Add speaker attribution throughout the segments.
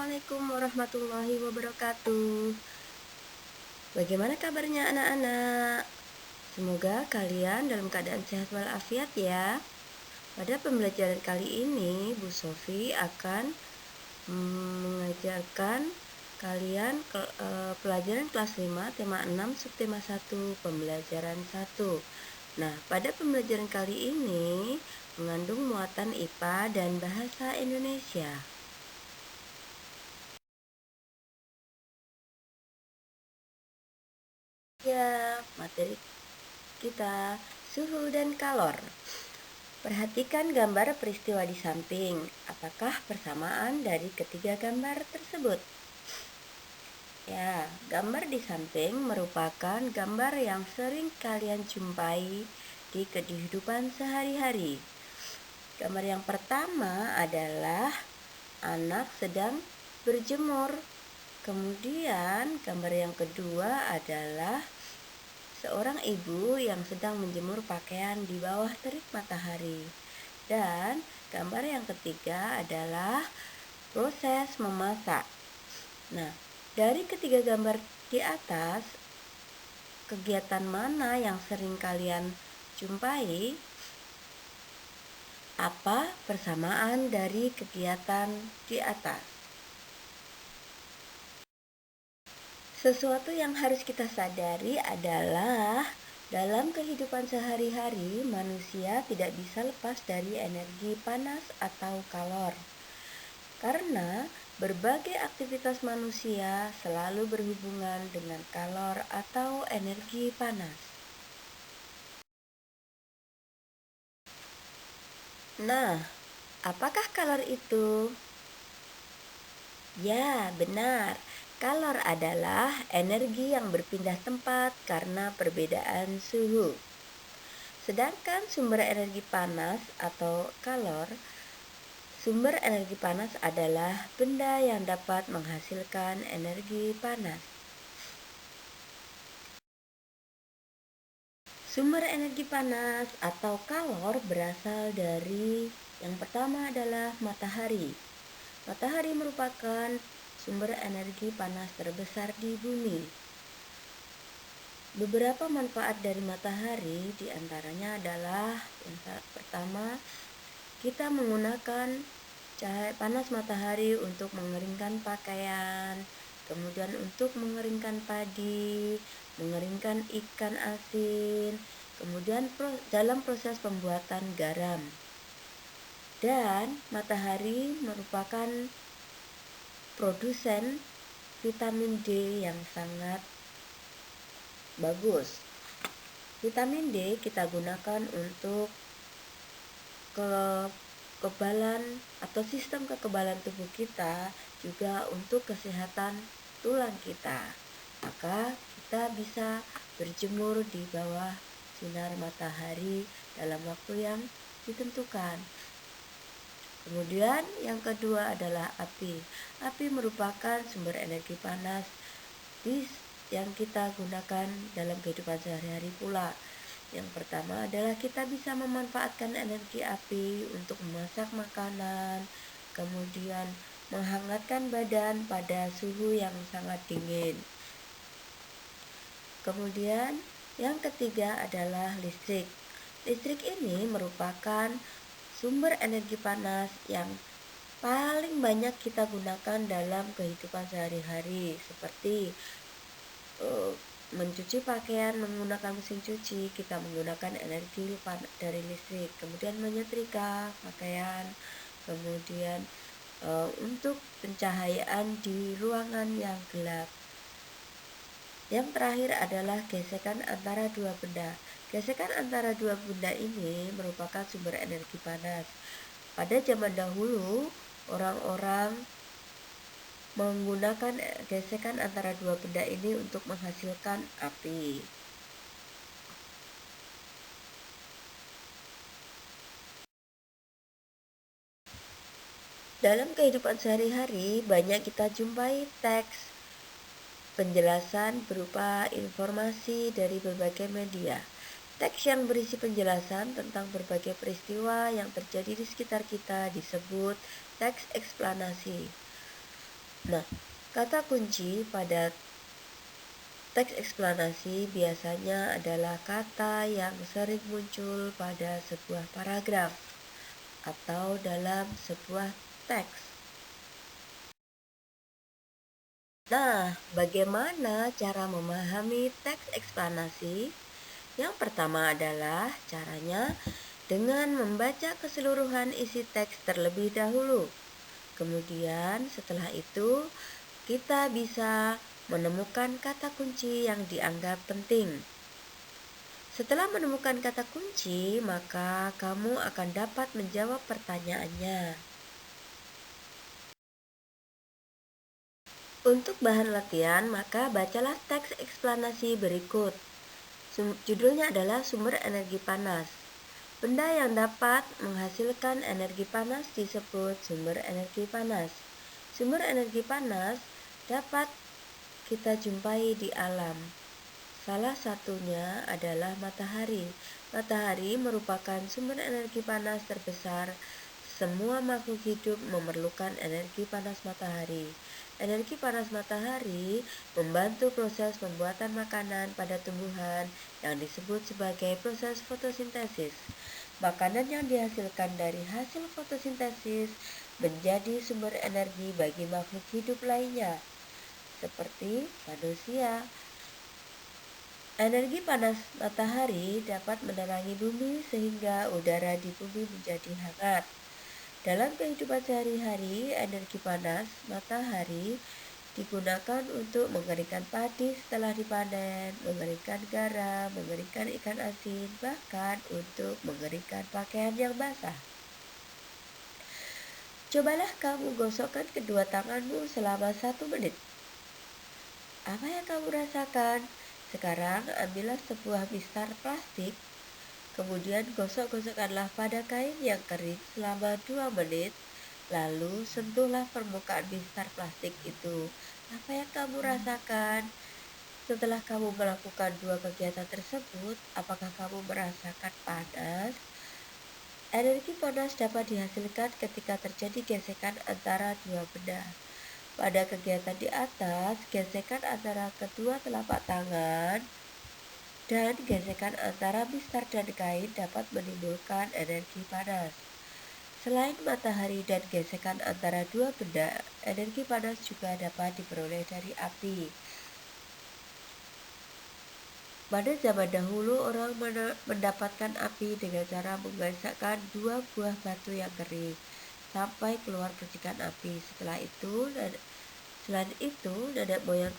Speaker 1: Assalamualaikum warahmatullahi wabarakatuh. Bagaimana kabarnya anak-anak? Semoga kalian dalam keadaan sehat walafiat ya. Pada pembelajaran kali ini, Bu Sofi akan mengajarkan kalian pelajaran kelas 5, tema 6, subtema 1, pembelajaran 1. Nah, pada pembelajaran kali ini mengandung muatan IPA dan bahasa Indonesia. Ya, materi kita suhu dan kalor. Perhatikan gambar peristiwa di samping. Apakah persamaan dari ketiga gambar tersebut? Ya, gambar di samping merupakan gambar yang sering kalian jumpai di kehidupan sehari-hari. Gambar yang pertama adalah anak sedang berjemur. Kemudian gambar yang kedua adalah seorang ibu yang sedang menjemur pakaian di bawah terik matahari. Dan gambar yang ketiga adalah proses memasak. Nah, dari ketiga gambar di atas, kegiatan mana yang sering kalian jumpai? Apa persamaan dari kegiatan di atas? Sesuatu yang harus kita sadari adalah dalam kehidupan sehari-hari manusia tidak bisa lepas dari energi panas atau kalor. Karena berbagai aktivitas manusia selalu berhubungan dengan kalor atau energi panas. Nah, apakah kalor itu? Ya, benar. Kalor adalah energi yang berpindah tempat karena perbedaan suhu. Sedangkan sumber energi panas atau kalor, sumber energi panas adalah benda yang dapat menghasilkan energi panas. Sumber energi panas atau kalor berasal dari yang pertama adalah matahari. Matahari merupakan sumber energi panas terbesar di bumi. Beberapa manfaat dari matahari diantaranya adalah yang pertama, kita menggunakan cahaya panas matahari untuk mengeringkan pakaian, kemudian untuk mengeringkan padi, mengeringkan ikan asin, kemudian dalam proses pembuatan garam. Dan matahari merupakan produsen vitamin D yang sangat bagus. Vitamin D kita gunakan untuk kekebalan atau sistem kekebalan tubuh kita, juga untuk kesehatan tulang kita. Maka kita bisa berjemur di bawah sinar matahari dalam waktu yang ditentukan. Kemudian yang kedua adalah api. Api merupakan sumber energi panas yang kita gunakan dalam kehidupan sehari-hari pula. Yang pertama adalah kita bisa memanfaatkan energi api untuk memasak makanan, kemudian menghangatkan badan pada suhu yang sangat dingin. Kemudian yang ketiga adalah listrik. Listrik ini merupakan sumber energi panas yang paling banyak kita gunakan dalam kehidupan sehari-hari, seperti mencuci pakaian menggunakan mesin cuci, kita menggunakan energi dari listrik. Kemudian menyetrika pakaian, kemudian untuk pencahayaan di ruangan yang gelap. Yang terakhir adalah gesekan antara dua benda. Gesekan antara dua benda ini merupakan sumber energi panas. Pada zaman dahulu, orang-orang menggunakan gesekan antara dua benda ini untuk menghasilkan api. Dalam kehidupan sehari-hari banyak kita jumpai teks penjelasan berupa informasi dari berbagai media. Teks yang berisi penjelasan tentang berbagai peristiwa yang terjadi di sekitar kita disebut teks eksplanasi. Nah, kata kunci pada teks eksplanasi biasanya adalah kata yang sering muncul pada sebuah paragraf atau dalam sebuah teks. Nah, bagaimana cara memahami teks eksplanasi? Yang pertama adalah caranya dengan membaca keseluruhan isi teks terlebih dahulu. Kemudian setelah itu kita bisa menemukan kata kunci yang dianggap penting. Setelah menemukan kata kunci, maka kamu akan dapat menjawab pertanyaannya. Untuk bahan latihan, maka bacalah teks eksplanasi berikut. Judulnya adalah sumber energi panas. Benda yang dapat menghasilkan energi panas disebut sumber energi panas. Sumber energi panas dapat kita jumpai di alam. Salah satunya adalah matahari. Matahari merupakan sumber energi panas terbesar. Semua makhluk hidup memerlukan energi panas matahari. Energi panas matahari membantu proses pembuatan makanan pada tumbuhan yang disebut sebagai proses fotosintesis. Makanan yang dihasilkan dari hasil fotosintesis menjadi sumber energi bagi makhluk hidup lainnya, seperti manusia. Energi panas matahari dapat menerangi bumi sehingga udara di bumi menjadi hangat. Dalam kehidupan sehari-hari, energi panas matahari digunakan untuk mengeringkan padi setelah dipanen, mengeringkan garam, mengeringkan ikan asin, bahkan untuk mengeringkan pakaian yang basah. Cobalah kamu gosokkan kedua tanganmu selama 1 menit. Apa yang kamu rasakan? Sekarang ambillah sebuah mistar plastik, kemudian gosok-gosokkanlah pada kain yang kering selama 2 menit, lalu sentuhlah permukaan mistar plastik itu. Apa yang kamu rasakan? Setelah kamu melakukan 2 kegiatan tersebut, apakah kamu merasakan panas? Energi panas dapat dihasilkan ketika terjadi gesekan antara 2 benda. Pada kegiatan di atas, gesekan antara kedua telapak tangan dan gesekan antara mistar dan kain dapat menimbulkan energi panas. Selain matahari dan gesekan antara 2 benda, energi panas juga dapat diperoleh dari api. Pada zaman dahulu, orang mendapatkan api dengan cara menggesakkan 2 buah batu yang kering sampai keluar percikan api. Selain itu, nenek moyang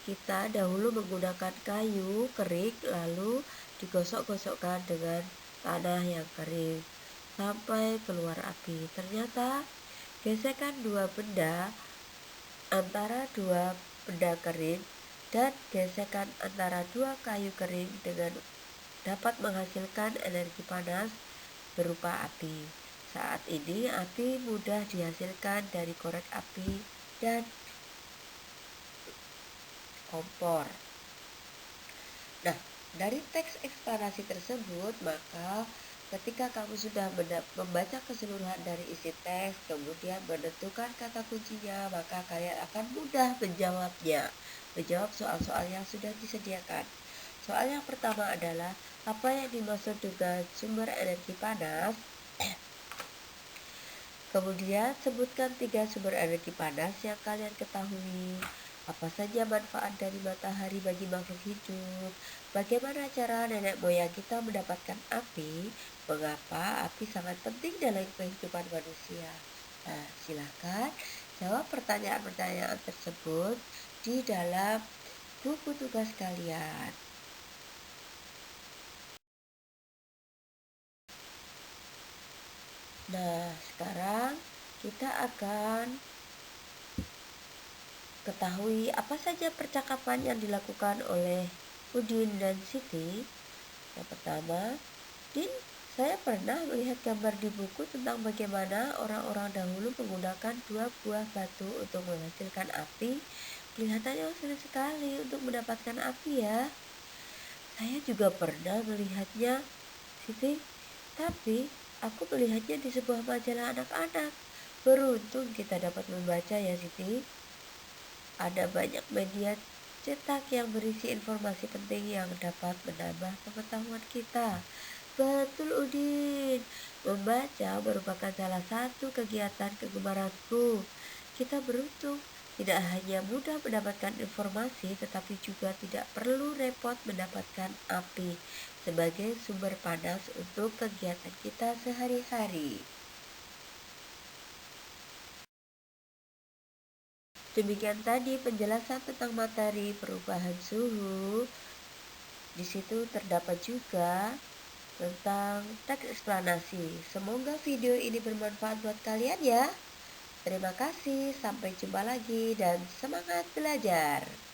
Speaker 1: kita dahulu menggunakan kayu kering lalu digosok-gosokkan dengan tanah yang kering sampai keluar api. Ternyata gesekan 2 benda antara 2 benda kering dan gesekan antara 2 kayu kering dapat menghasilkan energi panas berupa api. Saat ini api mudah dihasilkan dari korek api dan kompor. Nah, dari teks eksplanasi tersebut, maka ketika kamu sudah membaca keseluruhan dari isi teks, kemudian menentukan kata kuncinya, maka kalian akan mudah menjawab soal-soal yang sudah disediakan. Soal yang pertama adalah, apa yang dimaksud dengan sumber energi panas? Kemudian sebutkan 3 sumber energi panas yang kalian ketahui. Apa saja manfaat dari matahari bagi makhluk hidup? Bagaimana cara nenek moyang kita mendapatkan api? Mengapa api sangat penting dalam kehidupan manusia? Nah, silakan jawab pertanyaan-pertanyaan tersebut di dalam buku tugas kalian. Nah, sekarang kita akan ketahui apa saja percakapan yang dilakukan oleh Udin dan Siti. Yang pertama, Din, saya pernah melihat gambar di buku tentang bagaimana orang-orang dahulu menggunakan 2 buah batu untuk menghasilkan api. Kelihatannya sulit sekali untuk mendapatkan api ya. Saya juga pernah melihatnya, Siti, tapi aku melihatnya di sebuah majalah anak-anak. Beruntung kita dapat membaca ya, Siti. Ada banyak media cetak yang berisi informasi penting yang dapat menambah pengetahuan kita. Betul Udin, membaca merupakan salah satu kegiatan kegemaranku. Kita beruntung, tidak hanya mudah mendapatkan informasi tetapi juga tidak perlu repot mendapatkan api sebagai sumber panas untuk kegiatan kita sehari-hari. Demikian tadi penjelasan tentang materi perubahan suhu. Di situ terdapat juga tentang teks eksplanasi. Semoga video ini bermanfaat buat kalian ya. Terima kasih, sampai jumpa lagi dan semangat belajar.